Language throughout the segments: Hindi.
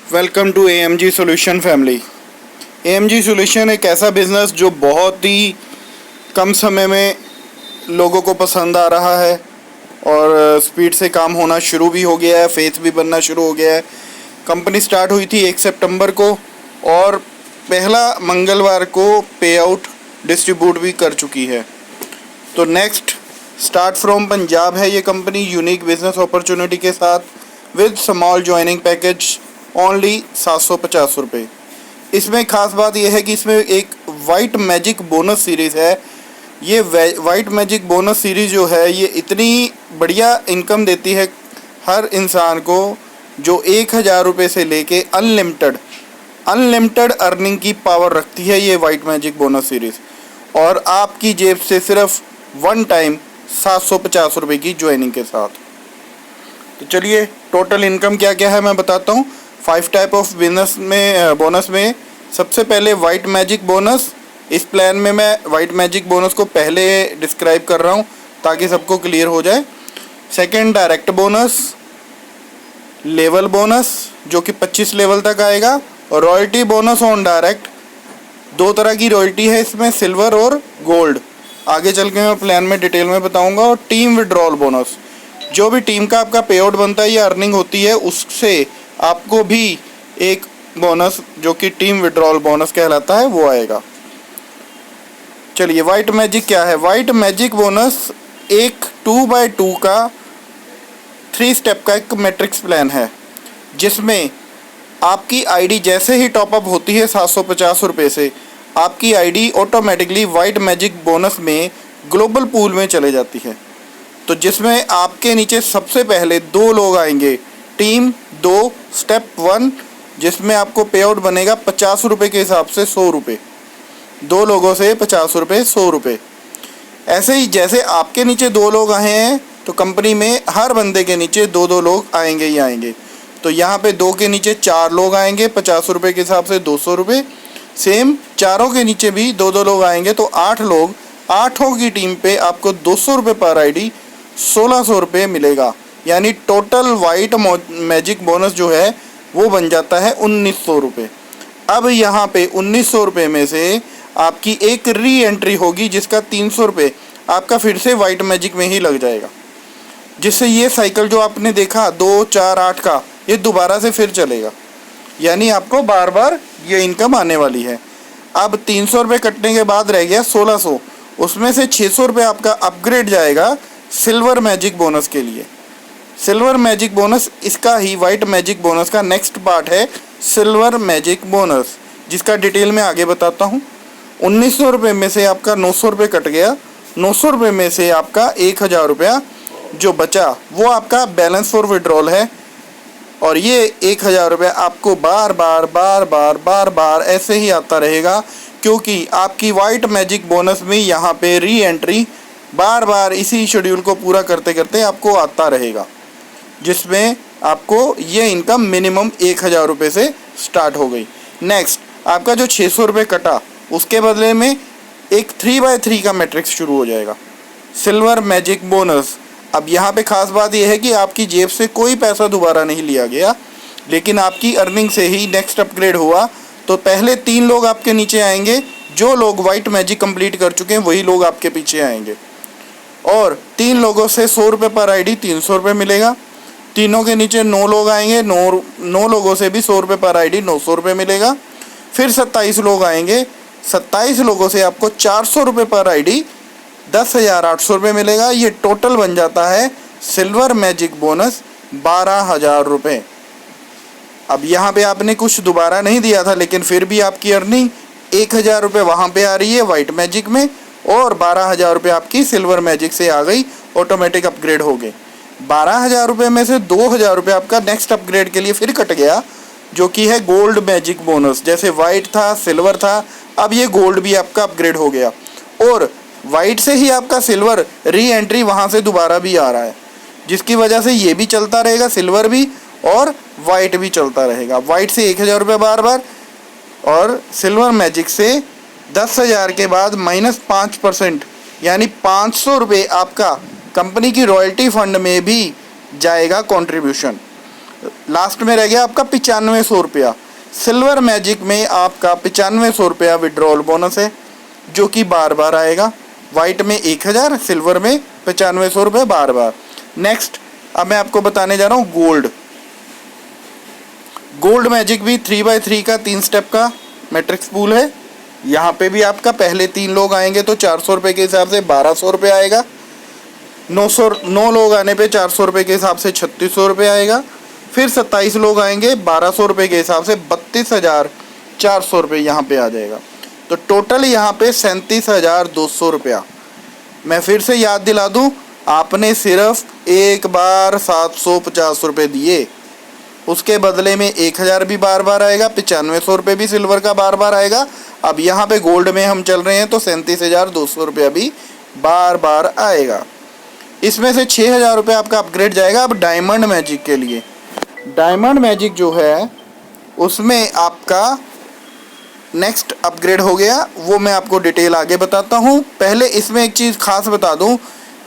Welcome to AMG solution family. AMG solution एक ऐसा बिज़नेस जो बहुत ही कम समय में लोगों को पसंद आ रहा है और स्पीड से काम होना शुरू भी हो गया है, फेथ भी बनना शुरू हो गया है। कंपनी स्टार्ट हुई थी 1 सितंबर को और पहला मंगलवार को पे आउट डिस्ट्रीब्यूट भी कर चुकी है। तो नेक्स्ट स्टार्ट फ्रॉम पंजाब है ये कंपनी, यूनिक बिजनेस अपॉर्चुनिटी के साथ with small joining package only 750 रुपये। इसमें ख़ास बात यह है कि इसमें एक वाइट मैजिक बोनस सीरीज़ है। ये वाइट मैजिक बोनस सीरीज़ जो है ये इतनी बढ़िया इनकम देती है हर इंसान को, जो 1000 रुपये से लेके अनलिमिटेड अर्निंग की पावर रखती है ये वाइट मैजिक बोनस सीरीज़। और आपकी जेब से सिर्फ वन टाइम 750 रुपये की ज्वाइनिंग के साथ। तो चलिए टोटल इनकम क्या क्या है मैं बताता हूँ। 5 टाइप ऑफ बोनस में सबसे पहले वाइट मैजिक बोनस। इस प्लान में मैं वाइट मैजिक बोनस को पहले डिस्क्राइब कर रहा हूँ ताकि सबको क्लियर हो जाए। Second direct bonus, level bonus जो कि 25 लेवल तक आएगा, और रॉयल्टी बोनस ऑन डायरेक्ट। 2 तरह की रॉयल्टी है इसमें, सिल्वर और गोल्ड। आगे चल के मैं प्लान में डिटेल में बताऊंगा। और टीम विड्रॉल बोनस, जो भी टीम का आपका पे आउट बनता है या अर्निंग होती है उससे आपको भी एक बोनस जो कि टीम विड्रॉल बोनस कहलाता है वो आएगा। चलिए वाइट मैजिक क्या है। वाइट मैजिक बोनस एक 2x2 का 3 स्टेप का एक मैट्रिक्स प्लान है, जिसमें आपकी आईडी जैसे ही टॉपअप होती है 750 रुपये से, आपकी ID automatically white magic bonus में ग्लोबल पूल में चले जाती है। तो जिसमें आपके नीचे सबसे पहले 2 लोग आएंगे, टीम 2 स्टेप 1, जिसमें आपको पे आउट बनेगा 50 रुपये के हिसाब से 100 रुपये। 2 लोगों से 50 रुपये 100 रुपये। ऐसे ही जैसे आपके नीचे 2 लोग आए हैं तो कंपनी में हर बंदे के नीचे 2-2 लोग आएंगे ही आएंगे। तो यहाँ पे 2 के नीचे 4 लोग आएंगे 50 रुपये के हिसाब से 200 रुपये। सेम चारों के नीचे भी 2-2 लोग आएंगे तो 8 लोग, 8 की टीम पे आपको 200 रुपये पर आईडी 1600 रुपये मिलेगा। यानी टोटल वाइट मैजिक बोनस जो है वो बन जाता है 1900 रुपये। अब यहाँ पे 1900 रुपये में से आपकी एक री एंट्री होगी जिसका 300 रुपये आपका फिर से वाइट मैजिक में ही लग जाएगा, जिससे ये साइकिल जो आपने देखा 2, 4, 8 का, ये दोबारा से फिर चलेगा। यानी आपको बार बार ये इनकम आने वाली है। अब 300 रुपये कटने के बाद रह गया 1600, उसमें से 600 रुपये आपका अपग्रेड जाएगा सिल्वर मैजिक बोनस के लिए। सिल्वर मैजिक बोनस इसका ही वाइट मैजिक बोनस का नेक्स्ट पार्ट है, सिल्वर मैजिक बोनस, जिसका डिटेल में आगे बताता हूँ। 1900 रुपये में से आपका 900 रुपये कट गया। 900 रुपये में से आपका 1000 रुपया जो बचा वो आपका बैलेंस फॉर विड्रॉल है। और ये 1000 रुपये आपको बार बार ऐसे ही आता रहेगा, क्योंकि आपकी वाइट मैजिक बोनस में यहाँ पे री एंट्री बार बार इसी शेड्यूल को पूरा करते करते आपको आता रहेगा, जिसमें आपको ये इनकम मिनिमम 1000 रुपये से स्टार्ट हो गई। नेक्स्ट आपका जो 600 रुपये कटा उसके बदले में एक 3x3 का मैट्रिक्स शुरू हो जाएगा, सिल्वर मैजिक बोनस। अब यहाँ पे ख़ास बात यह है कि आपकी जेब से कोई पैसा दोबारा नहीं लिया गया, लेकिन आपकी अर्निंग से ही नेक्स्ट अपग्रेड हुआ। तो पहले 3 लोग आपके नीचे आएंगे, जो लोग वाइट मैजिक कंप्लीट कर चुके हैं वही लोग आपके पीछे आएंगे। और 3 लोगों से 100 रुपये पर आईडी 300 रुपये मिलेगा। तीनों के नीचे 9 लोग आएंगे, 9 लोगों से भी 100 रुपये पर आईडी 900 रुपये मिलेगा। फिर 27 लोग आएंगे, 27 लोगों से आपको 400 रुपये पर आईडी 10,800 रुपये मिलेगा। ये टोटल बन जाता है सिल्वर मैजिक बोनस 12,000 रुपये। अब यहाँ पे आपने कुछ दोबारा नहीं दिया था, लेकिन फिर भी आपकी अर्निंग 1000 रुपये वहाँ पे आ रही है वाइट मैजिक में, और 12,000 रुपये आपकी सिल्वर मैजिक से आ गई, ऑटोमेटिक अपग्रेड हो गए। 12,000 रुपये में से 2,000 रुपये आपका नेक्स्ट अपग्रेड के लिए फिर कट गया, जो कि है गोल्ड मैजिक बोनस। जैसे वाइट था, सिल्वर था, अब ये गोल्ड भी आपका अपग्रेड हो गया। और वाइट से ही आपका सिल्वर री एंट्री वहाँ से दोबारा भी आ रहा है, जिसकी वजह से ये भी चलता रहेगा, सिल्वर भी और वाइट भी चलता रहेगा। वाइट से 1000 रुपये बार बार, और सिल्वर मैजिक से 10,000 के बाद -5% यानी 500 रुपये आपका कंपनी की रॉयल्टी फंड में भी जाएगा कंट्रीब्यूशन। लास्ट में रह गया आपका 9500 रुपया। सिल्वर मैजिक में आपका 9500 रुपया विड्रॉल बोनस है जो कि बार बार आएगा। वाइट में 1000, सिल्वर में 9500 रुपये बार बार। नेक्स्ट अब मैं आपको बताने जा रहा हूँ गोल्ड। गोल्ड मैजिक भी 3x3 का 3 स्टेप का मैट्रिक्स पूल है। यहाँ पे भी आपका पहले 3 लोग आएंगे तो 400 रुपये के हिसाब से 1200 रुपये आएगा। 9 लोग आने पे 400 रुपये के हिसाब से 3600 रुपये आएगा। फिर 27 लोग आएंगे 1200 रुपये के हिसाब से 32,400 रुपये यहाँ पे आ जाएगा। तो टोटल यहाँ पे 37,200 रुपया। मैं फिर से याद दिला दूँ, आपने सिर्फ एक बार 750 रुपये दिए, उसके बदले में 1000 भी बार बार आएगा, 9500 रुपये भी सिल्वर का बार बार आएगा। अब यहाँ पे गोल्ड में हम चल रहे हैं तो 37,200 रुपया भी बार बार आएगा। इसमें से 6,000 रुपये आपका अपग्रेड जाएगा अब डायमंड मैजिक के लिए। डायमंड मैजिक जो है उसमें आपका नेक्स्ट अपग्रेड हो गया, वो मैं आपको डिटेल आगे बताता हूँ। पहले इसमें एक चीज़ खास बता दूँ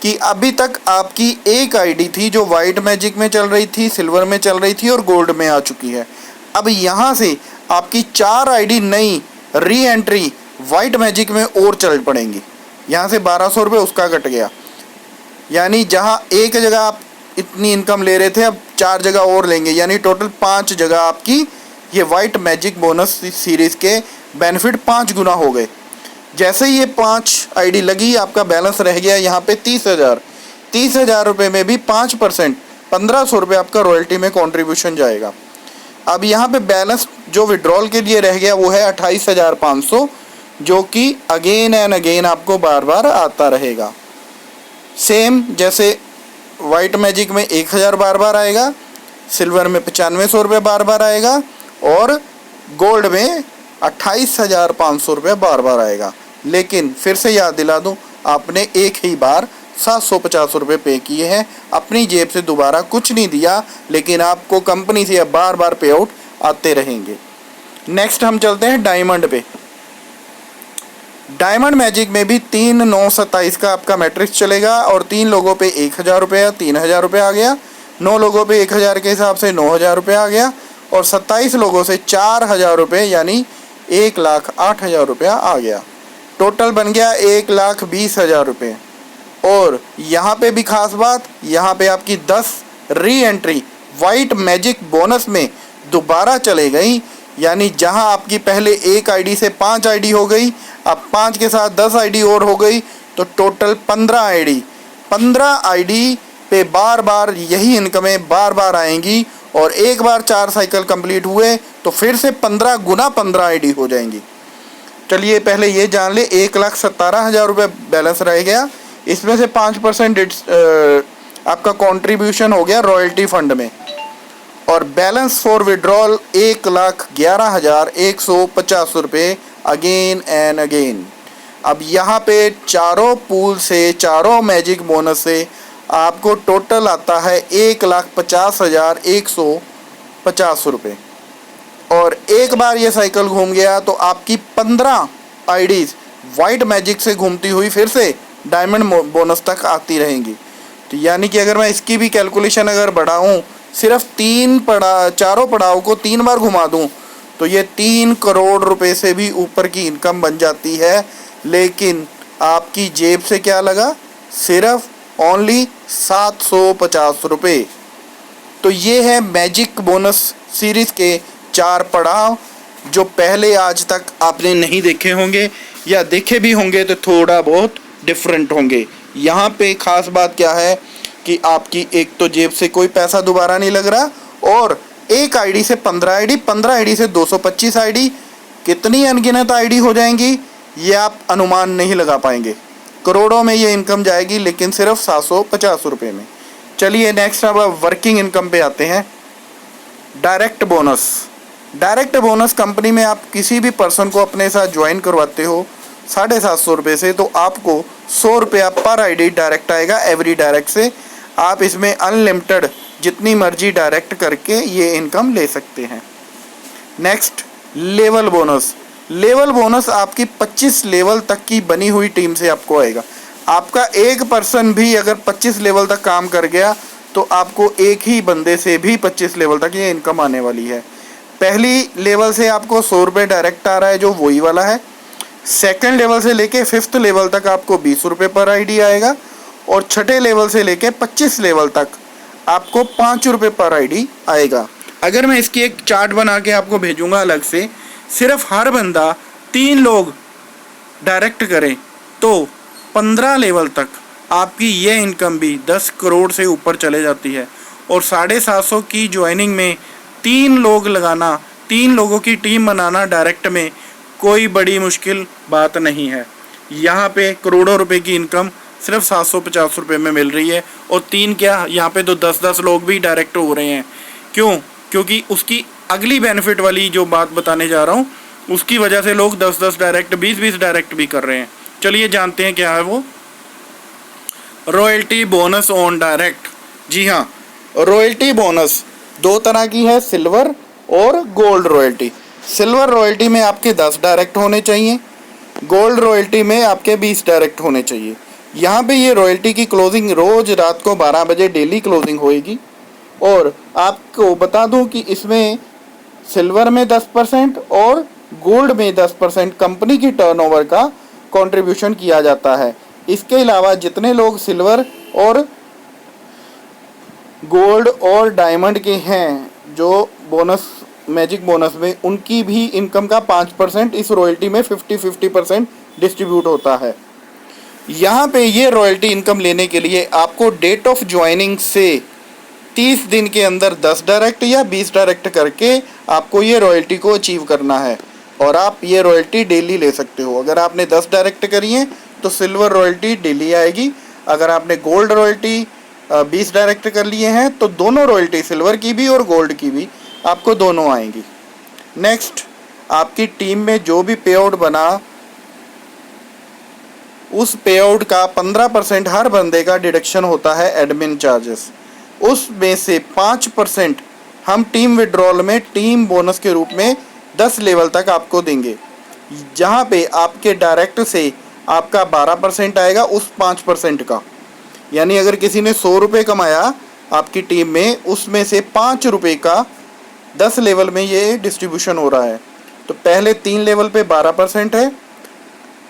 कि अभी तक आपकी एक आईडी थी जो वाइट मैजिक में चल रही थी, सिल्वर में चल रही थी और गोल्ड में आ चुकी है। अब यहाँ से आपकी 4 आईडी नई री एंट्री वाइट मैजिक में और चल पड़ेंगी। यहाँ से 1200 रुपये उसका कट गया, यानी जहाँ एक जगह आप इतनी इनकम ले रहे थे अब 4 जगह और लेंगे, यानी टोटल 5 जगह आपकी ये वाइट मैजिक बोनस सीरीज़ के बेनिफिट 5 गुना हो गए। जैसे ही ये 5 आईडी लगी आपका बैलेंस रह गया यहाँ पे 30,000। 30,000 रुपये में भी 5% 1500 रुपये आपका रॉयल्टी में कंट्रीब्यूशन जाएगा। अब यहाँ पे बैलेंस जो विड्रॉल के लिए रह गया वो है 28,500, जो कि अगेन एंड अगेन आपको बार बार आता रहेगा। सेम जैसे वाइट मैजिक में 1000 बार बार आएगा, सिल्वर में 9500 रुपये बार बार आएगा और गोल्ड में 28,500 रुपये बार बार आएगा। लेकिन फिर से याद दिला दूं, आपने एक ही बार 750 रुपये पे किए हैं, अपनी जेब से दोबारा कुछ नहीं दिया, लेकिन आपको कंपनी से अब बार बार पे आउट आते रहेंगे। नेक्स्ट हम चलते हैं डायमंड पे। डायमंड मैजिक में भी 3, 9, 27 का आपका मैट्रिक्स चलेगा और 3 लोगों पे 1000 रुपये, 3000 रुपये आ गया। 9 लोगों पे 1000 के हिसाब से 9000 रुपये आ गया और 27 लोगों से 4000 रुपये यानी 1,08,000 रुपया आ गया। टोटल बन गया 1,20,000 रुपये। और यहाँ पे भी खास बात, यहाँ पे आपकी 10 re entry white magic bonus में दोबारा चले गई, यानी जहाँ आपकी पहले एक आईडी से 5 आईडी हो गई, अब 5 के साथ 10 आईडी और हो गई, तो टोटल 15 आईडी। 15 आईडी पे बार बार यही इनकमें बार बार आएंगी और एक बार 4 साइकिल कंप्लीट हुए तो फिर से 15 गुना 15 आईडी हो जाएंगी। चलिए पहले ये जान ले, 1,17,000 रुपये बैलेंस रह गया। इसमें से 5% आपका कंट्रीब्यूशन हो गया रॉयल्टी फंड में और बैलेंस फॉर विड्रॉल 1,11,150 रुपये अगेन एंड अगेन। अब यहाँ पे चारों पूल से, चारों मैजिक बोनस से आपको टोटल आता है 1,50,150 रुपये। और एक बार ये साइकिल घूम गया तो आपकी 15 आईडीज़ वाइट मैजिक से घूमती हुई फिर से डायमंड बोनस तक आती रहेंगी। तो यानी कि अगर मैं इसकी भी कैलकुलेशन अगर बढ़ाऊँ, सिर्फ 4 पड़ाव को 3 बार घुमा दूँ तो ये 3 करोड़ रुपए से भी ऊपर की इनकम बन जाती है। लेकिन आपकी जेब से क्या लगा, सिर्फ ओनली 750 रुपये। तो ये है मैजिक बोनस सीरीज़ के 4 पड़ाव जो पहले आज तक आपने नहीं देखे होंगे, या देखे भी होंगे तो थोड़ा बहुत डिफरेंट होंगे। यहाँ पे ख़ास बात क्या है कि आपकी एक तो जेब से कोई पैसा दोबारा नहीं लग रहा और एक आईडी से 15 आईडी, 15 आईडी से 225 आईडी, कितनी अनगिनत आईडी हो जाएंगी ये आप अनुमान नहीं लगा पाएंगे। करोड़ों में ये इनकम जाएगी, लेकिन सिर्फ 750 रुपये में। चलिए नेक्स्ट अब वर्किंग इनकम पे आते हैं। Direct bonus. Direct bonus company में आप किसी भी पर्सन को अपने साथ ज्वाइन करवाते हो 750 रुपये से, तो आपको 100 रुपया पर आईडी डायरेक्ट आएगा एवरी डायरेक्ट से। आप इसमें अनलिमिटेड जितनी मर्जी डायरेक्ट करके ये इनकम ले सकते हैं। Next level bonus. Level bonus आपकी 25 लेवल तक की बनी हुई टीम से आपको आएगा। आपका एक पर्सन भी अगर 25 लेवल तक काम कर गया तो आपको एक ही बंदे से भी 25 लेवल तक ये इनकम आने वाली है। पहली लेवल से आपको 100 रुपये डायरेक्ट आ रहा है जो वही वाला है। सेकंड लेवल से लेके 5th लेवल तक आपको 20 रुपये पर आईडी आएगा, और छठे लेवल से लेके 25 लेवल तक आपको 5 रुपये पर आईडी आएगा। अगर मैं इसकी एक चार्ट बना के आपको भेजूंगा अलग से, सिर्फ हर बंदा 3 लोग डायरेक्ट करें तो 15 लेवल तक आपकी ये इनकम भी 10 करोड़ से ऊपर चले जाती है। और 750 की ज्वाइनिंग में 3 लोग लगाना, 3 लोगों की टीम बनाना डायरेक्ट में कोई बड़ी मुश्किल बात नहीं है। यहाँ पे करोड़ों रुपए की इनकम सिर्फ 750 रुपये में मिल रही है। और 3 क्या, यहाँ पे तो 10-10 लोग भी डायरेक्ट हो रहे हैं। क्यों? क्योंकि उसकी अगली बेनिफिट वाली जो बात बताने जा रहा हूँ, उसकी वजह से लोग 10-10 डायरेक्ट, 20-20 डायरेक्ट भी कर रहे हैं। चलिए जानते हैं क्या है वो। Royalty bonus on direct. जी हाँ, रॉयल्टी बोनस 2 तरह की है, सिल्वर और गोल्ड रॉयल्टी। सिल्वर रॉयल्टी में आपके 10 डायरेक्ट होने चाहिए, गोल्ड रॉयल्टी में आपके 20 डायरेक्ट होने चाहिए। यहाँ पे ये रॉयल्टी की क्लोजिंग रोज़ रात को 12 बजे डेली क्लोजिंग होएगी। और आपको बता दूं कि इसमें सिल्वर में 10% और गोल्ड में 10% कंपनी की टर्नओवर का कंट्रीब्यूशन किया जाता है। इसके अलावा जितने लोग सिल्वर और गोल्ड और डायमंड के हैं जो बोनस, मैजिक बोनस में, उनकी भी इनकम का 5% इस रॉयल्टी में 50-50% डिस्ट्रीब्यूट होता है। यहाँ पे ये रॉयल्टी इनकम लेने के लिए आपको डेट ऑफ ज्वाइनिंग से 30 दिन के अंदर 10 डायरेक्ट या 20 डायरेक्ट करके आपको ये रॉयल्टी को अचीव करना है। और आप ये रॉयल्टी डेली ले सकते हो। अगर आपने 10 डायरेक्ट करी है तो सिल्वर रॉयल्टी डेली आएगी। अगर आपने गोल्ड रॉयल्टी 20 डायरेक्ट कर लिए हैं तो दोनों रॉयल्टी, सिल्वर की भी और गोल्ड की भी, आपको दोनों आएंगी। नेक्स्ट, आपकी टीम में जो भी पे आउट बना, उस पे आउट का 15% हर बंदे का डिडक्शन होता है एडमिन चार्जेस। उसमें से 5% हम टीम विड्रॉल में टीम बोनस के रूप में 10 लेवल तक आपको देंगे, जहाँ पे आपके डायरेक्ट से आपका 12% आएगा उस 5% का। यानी अगर किसी ने 100 रुपये कमाया आपकी टीम में, उसमें से 5 रुपये का 10 लेवल में ये डिस्ट्रीब्यूशन हो रहा है। तो पहले 3 लेवल पे 12% है,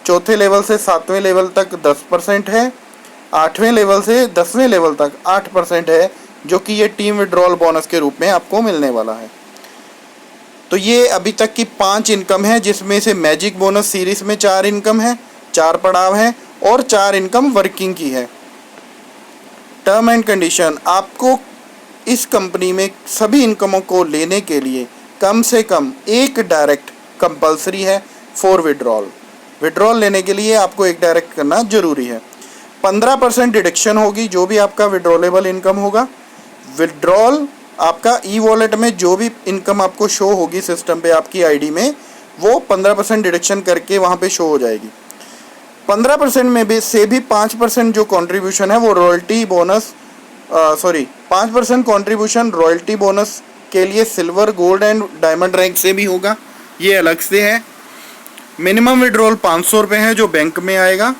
चौथे लेवल से 7वें लेवल तक 10% है, 8वें लेवल से 10वें लेवल तक 8% है, जो कि ये टीम विड्रॉल बोनस के रूप में आपको मिलने वाला है। तो ये अभी तक की 5 इनकम है, जिसमें से मैजिक बोनस सीरीज़ में 4 इनकम है, 4 पड़ाव हैं और 4 इनकम वर्किंग की है। टर्म एंड कंडीशन, आपको इस कंपनी में सभी इनकमों को लेने के लिए कम से कम 1 डायरेक्ट कंपलसरी है फॉर विड्रॉल। विड्रॉल लेने के लिए आपको 1 डायरेक्ट करना ज़रूरी है। 15% डिडक्शन होगी जो भी आपका विड्रॉलेबल इनकम होगा। विड्रॉल आपका ई वॉलेट में जो भी इनकम आपको शो होगी सिस्टम पे आपकी आईडी में, वो 15% डिडक्शन करके वहाँ पे शो हो जाएगी। 15% में भी से भी 5% जो कंट्रीब्यूशन है वो royalty bonus, 5% contribution royalty bonus के लिए silver, gold and diamond rank से भी होगा, ये अलग से है। मिनिमम विड्रॉल 500 रुपये है जो बैंक में आएगा।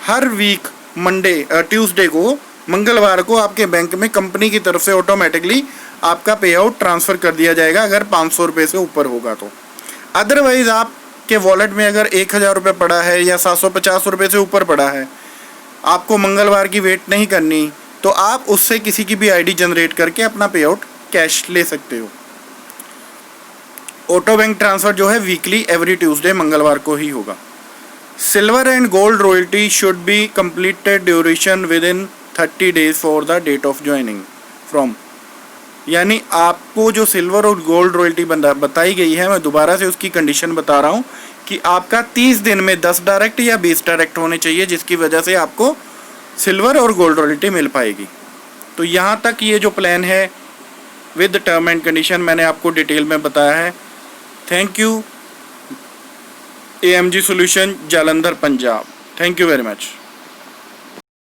हर वीक ट्यूसडे को, मंगलवार को आपके बैंक में कंपनी की तरफ से ऑटोमेटिकली आपका पे आउट ट्रांसफ़र कर दिया जाएगा अगर 500 रुपये से ऊपर होगा तो। अदरवाइज़ आपके वॉलेट में अगर 1000 रुपये पड़ा है या 750 रुपये से ऊपर पड़ा है, आपको मंगलवार की वेट नहीं करनी, तो आप उससे किसी की भी आईडी जनरेट करके अपना पे आउट कैश ले सकते हो। ऑटो बैंक ट्रांसफ़र जो है वीकली एवरी ट्यूसडे मंगलवार को ही होगा। Silver and gold royalty should be completed duration within 30 days for the date of joining from. यानी आपको जो सिल्वर और गोल्ड रॉयल्टी बताई गई है, मैं दोबारा से उसकी कंडीशन बता रहा हूँ कि आपका 30 दिन में 10 डायरेक्ट या 20 डायरेक्ट होने चाहिए, जिसकी वजह से आपको सिल्वर और गोल्ड रॉयल्टी मिल पाएगी। तो यहाँ तक ये जो प्लान है विद टर्म एंड कंडीशन मैंने आपको डिटेल में बताया है। Thank you AMG solution Jalandhar Punjab. Thank you very much.